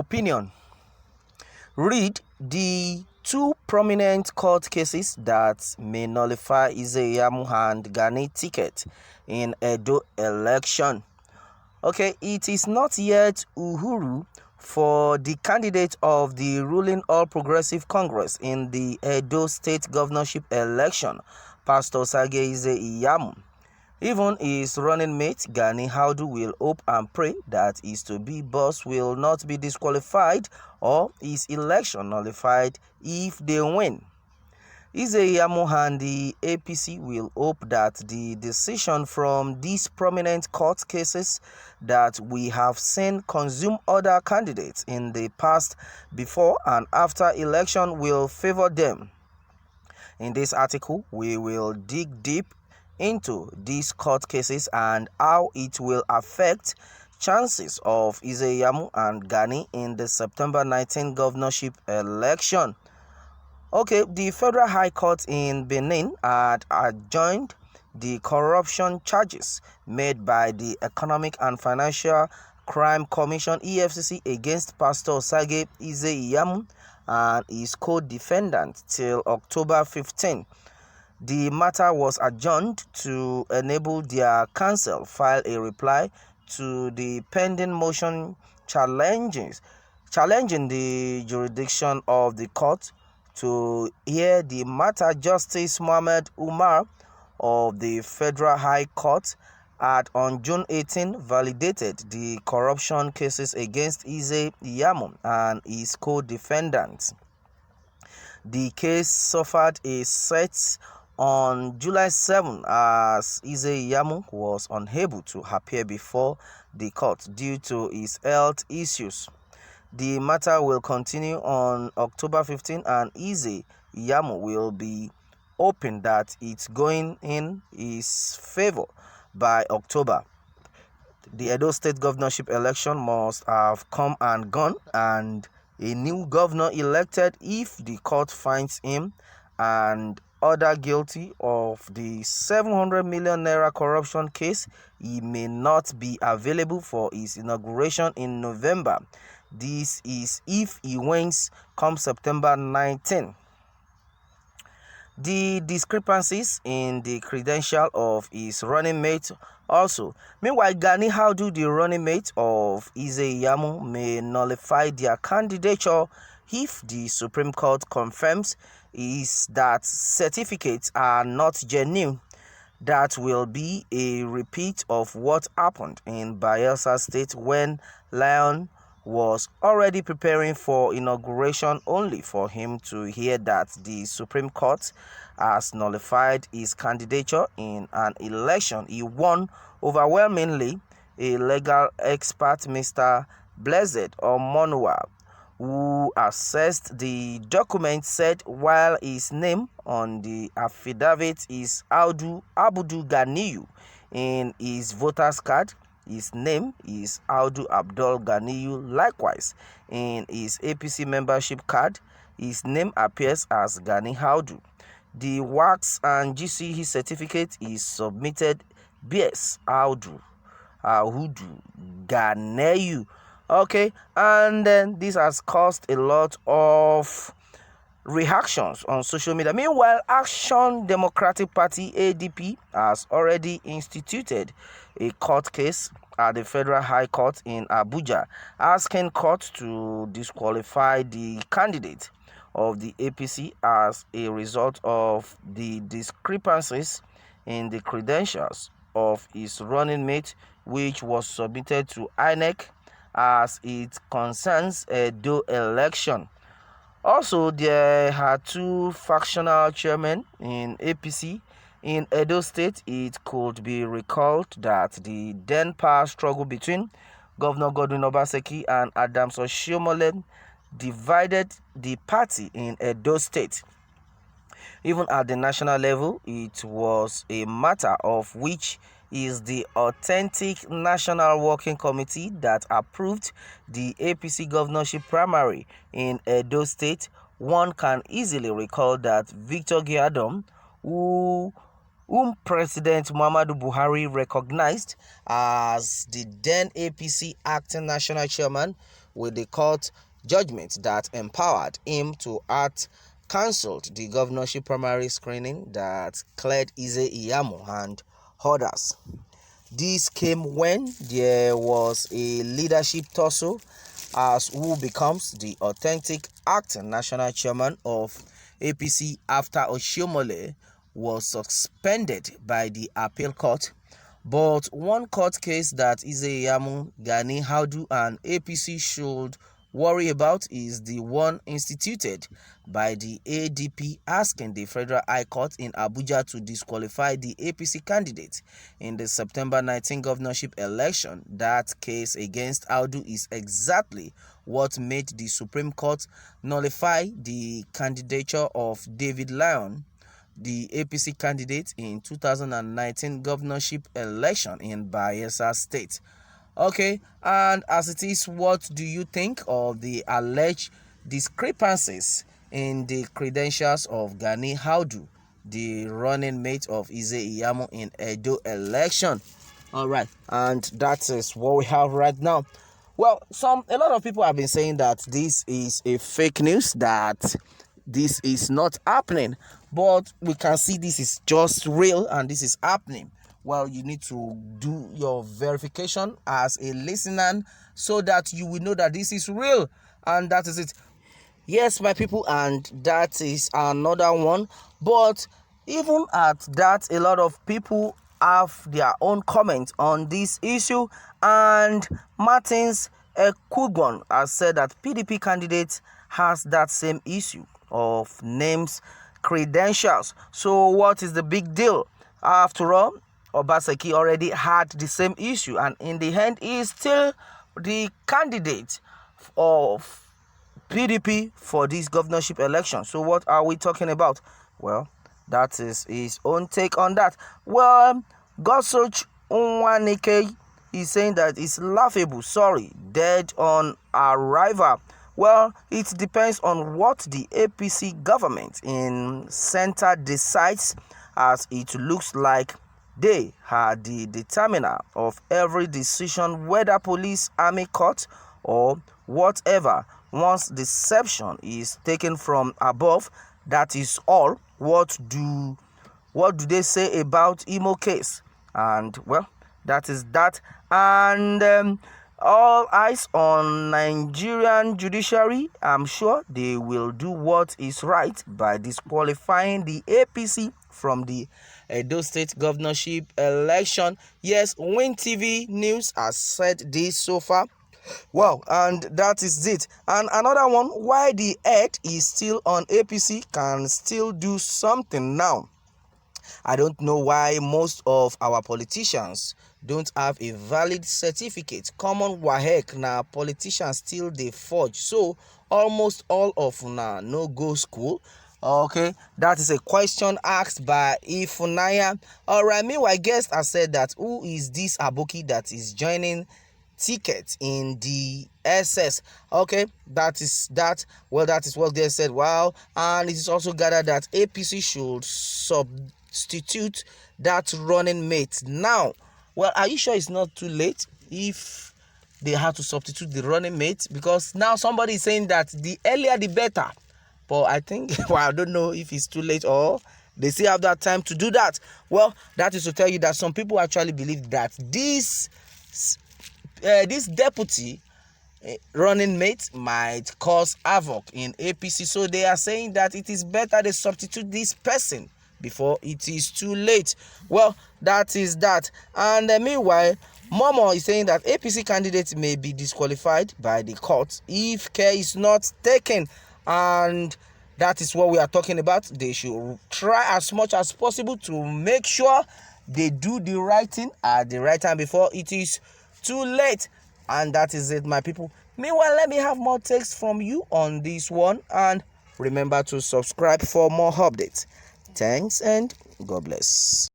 opinion. Read the two prominent court cases that may nullify Ize-Iyamu and Gani ticket in Edo election. Okay, it is not yet uhuru for the candidate of the ruling All Progressive Congress in the Edo State governorship election, Pastor Ize-Iyamu. Even his running mate, Gani Audu, will hope and pray that his to-be boss will not be disqualified or his election nullified if they win. Ize-Iyamu and the APC will hope that the decision from these prominent court cases that we have seen consume other candidates in the past before and after election will favor them. In this article, we will dig deep into these court cases and how it will affect chances of Ize-Iyamu and Gani in the September 19 governorship election. Okay, the Federal High Court in Benin had adjourned the corruption charges made by the Economic and Financial Crime Commission (EFCC) against Pastor Ize-Iyamu and his co-defendant till October 15. The matter was adjourned to enable their counsel file a reply to the pending motion challenging the jurisdiction of the court to hear the matter. Justice Mohammed Umar of the Federal High Court had on June 18 validated the corruption cases against Ize-Iyamu and his co-defendants. The case suffered a set on July 7 as Ize-Iyamu was unable to appear before the court due to his health issues. The matter will continue on October 15 and Ize-Iyamu will be hoping that it's going in his favor by October. The Edo State governorship election must have come and gone and a new governor elected if the court finds him and other guilty of the 700 million naira corruption case. He may not be available for his inauguration in November. This is if he wins come September 19. The discrepancies in the credential of his running mate also. Meanwhile, Gani Audu, the running mate of Ize-Iyamu, may nullify their candidature if the Supreme Court confirms is that certificates are not genuine. That will be a repeat of what happened in Bayelsa State when Lion was already preparing for inauguration only for him to hear that the Supreme Court has nullified his candidature in an election he won overwhelmingly. A legal expert, Mr. Blessed Omonua, who assessed the document, said while his name on the affidavit is Abudu Ganiyu in his voter's card, his name is Audu Abdul Ganiyu. Likewise, in his APC membership card, his name appears as Gani Audu. The WAX and GCE certificate is submitted BS Audu Ganiyu. Okay, and then this has caused a lot of reactions on social media. Meanwhile, Action Democratic Party (ADP) has already instituted a court case at the Federal High Court in Abuja, asking court to disqualify the candidate of the APC as a result of the discrepancies in the credentials of his running mate, which was submitted to INEC as it concerns Edo election. Also, there are two factional chairmen in APC in Edo State. It could be recalled that the then power struggle between Governor Godwin Obaseki and Adams Oshiomhole divided the party in Edo State. Even at the national level, it was a matter of which is the authentic National Working Committee that approved the APC governorship primary in Edo State. One can easily recall that Victor Giadom, whom President Muhammadu Buhari recognized as the then APC acting national chairman, with the court judgment that empowered him to act cancelled the governorship primary screening that cleared Ize-Iyamu and others. This came when there was a leadership tussle as who becomes the authentic acting national chairman of APC after Oshiomhole was suspended by the appeal court. But one court case that Ize-Iyamu, Gani, and APC should worry about is the one instituted by the ADP asking the Federal High Court in Abuja to disqualify the APC candidate in the September 19 governorship election. That case against Audu is exactly what made the Supreme Court nullify the candidature of David Lyon, the APC candidate in 2019 governorship election in Bayelsa State. Okay, and as it is, what do you think of the alleged discrepancies in the credentials of Gani Audu, the running mate of Ize-Iyamu in Edo election? All right, and that is what we have right now. Well, a lot of people have been saying that this is a fake news, that this is not happening, but we can see this is just real and this is happening. Well, you need to do your verification as a listener so that you will know that this is real, and that is it. Yes, my people, and that is another one. But even at that, a lot of people have their own comment on this issue, and Martins Ekugon has said that PDP candidate has that same issue of names, credentials. So what is the big deal? After all, Obaseki already had the same issue, and in the end, he is still the candidate of PDP for this governorship election. So what are we talking about? Well, that is his own take on that. Well, Gosoch Unwanike is saying that it's laughable, dead on arrival. Well, it depends on what the APC government in center decides, as it looks like they are the determiner of every decision, whether police, army, court, or whatever. Once deception is taken from above, that is all. What do they say about Imo case? And well, that is that. And all eyes on Nigerian judiciary. I'm sure they will do what is right by disqualifying the APC from the Edo State governorship election. Yes, Win TV News has said this so far. Well, and that is it. And another one, why the head is still on APC can still do something now. I don't know why most of our politicians don't have a valid certificate. Common WAEC now politicians still they forge. So almost all of no go school. Okay, that is a question asked by Ifunaya. Alright, meanwhile, guest has said that who is this Aboki that is joining ticket in the SS? Okay, that is that. Well, that is what they said. Wow, and it is also gathered that APC should substitute that running mate now. Well, are you sure it's not too late if they have to substitute the running mate? Because now somebody is saying that the earlier the better. But I think, well, I don't know if it's too late or they still have that time to do that. Well, that is to tell you that some people actually believe that this deputy running mate might cause havoc in APC. So they are saying that it is better they substitute this person before it is too late. Well, that is that. And meanwhile, Momo is saying that APC candidates may be disqualified by the court if care is not taken. And that is what we are talking about. They should try as much as possible to make sure they do the right thing at the right time before it is too late. And that is it, my people. Meanwhile, let me have more takes from you on this one. And remember to subscribe for more updates. Thanks and God bless.